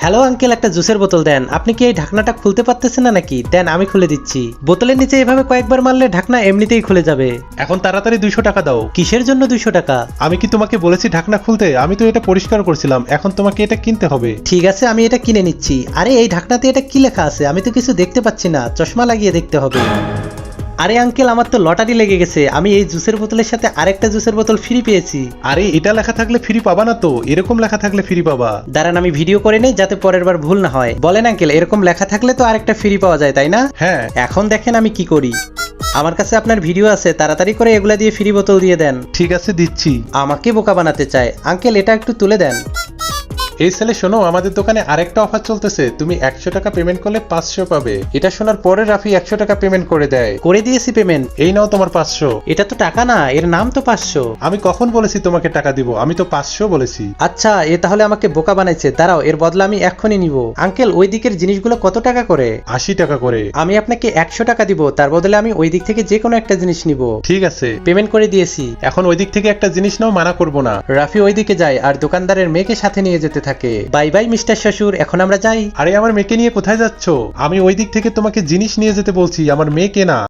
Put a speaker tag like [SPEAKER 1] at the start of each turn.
[SPEAKER 1] Hello uncle, একটা জুসের বোতল দেন। আপনি কি এই ঢাকনাটা খুলতে পারতেছেন না নাকি? দেন আমি খুলে দিচ্ছি। বোতলের নিচে এভাবে কয়েকবার মারলে ঢাকনা এমনিতেই খুলে যাবে।
[SPEAKER 2] এখন তাড়াতাড়ি 200 টাকা দাও।
[SPEAKER 1] কিসের জন্য 200 টাকা?
[SPEAKER 2] আমি কি তোমাকে বলেছি ঢাকনা খুলতে? আমি তো এটা পরিষ্কার করছিলাম, এখন তোমাকে এটা কিনতে হবে।
[SPEAKER 1] ঠিক আছে, আমি এটা কিনে নিচ্ছি। আরে এই ঢাকনাতে এটা কি লেখা আছে? আমি তো কিছু দেখতে পাচ্ছি না, চশমা লাগিয়ে দেখতে হবে। আরে আঙ্কেল, আমার তো লটারি লেগে গেছে। আমি এই জুসের বোতলের সাথে আরেকটা জুসের বোতল ফ্রি পেয়েছি।
[SPEAKER 2] আরে এটা লেখা থাকলে ফ্রি পাবা না তো, এরকম লেখা থাকলে ফ্রি পাবা।
[SPEAKER 1] দাঁড়ান, আমি ভিডিও করে নেই যাতে পরের বার ভুল না হয়। বলেন আঙ্কেল, এরকম লেখা থাকলে তো আরেকটা ফ্রি পাওয়া যায়, তাই না?
[SPEAKER 2] হ্যাঁ।
[SPEAKER 1] এখন দেখেন আমি কি করি। আমার কাছে আপনার ভিডিও আছে, তাড়াতাড়ি করে এগুলা দিয়ে ফ্রি বোতল দিয়ে দেন।
[SPEAKER 2] ঠিক আছে, দিচ্ছি।
[SPEAKER 1] আমাকে বোকা বানাতে চায়। আঙ্কেল, এটা একটু তুলে দেন।
[SPEAKER 2] এই ছেলে শোনো, আমাদের দোকানে আরেকটা অফার চলতেছে। তুমি 100 টাকা পেমেন্ট করলে 500 পাবে। এটা শোনার পরে রাফি 100 টাকা পেমেন্ট করে দেয়।
[SPEAKER 1] করে দিয়েছি পেমেন্ট।
[SPEAKER 2] এই নাও তোমার 500।
[SPEAKER 1] এটা তো টাকা না, এর নাম তো 500।
[SPEAKER 2] আমি কখন বলেছি তোমাকে টাকা দিব? আমি তো 500 বলেছি।
[SPEAKER 1] আচ্ছা, এ তাহলে আমাকে বোকা বানাইছে। দাঁড়াও, এর বদলা আমি এক্ষুনি নিব। আঙ্কেল, ওই দিকের জিনিসগুলো কত টাকা করে?
[SPEAKER 2] 80 টাকা করে।
[SPEAKER 1] আমি আপনাকে 100 টাকা দিব, তার বদলে আমি ওই দিক থেকে যে কোনো একটা জিনিস নিব।
[SPEAKER 2] ঠিক আছে,
[SPEAKER 1] পেমেন্ট করে দিয়েছি।
[SPEAKER 2] এখন ওই দিক থেকে একটা জিনিস নাও, মানা করবো না।
[SPEAKER 1] রাফি ওই দিকে যায় আর দোকানদারের মেয়েকে সাথে নিয়ে যেতে থাকে। বাই বাই মিস্টার শ্বশুর, এখন আমরা যাই।
[SPEAKER 2] আরে আমার মেয়েকে নিয়ে কোথায় যাচ্ছ? আমি ওই দিক থেকে তোমাকে জিনিস নিয়ে যেতে বলছি, আমার মেয়েকে না।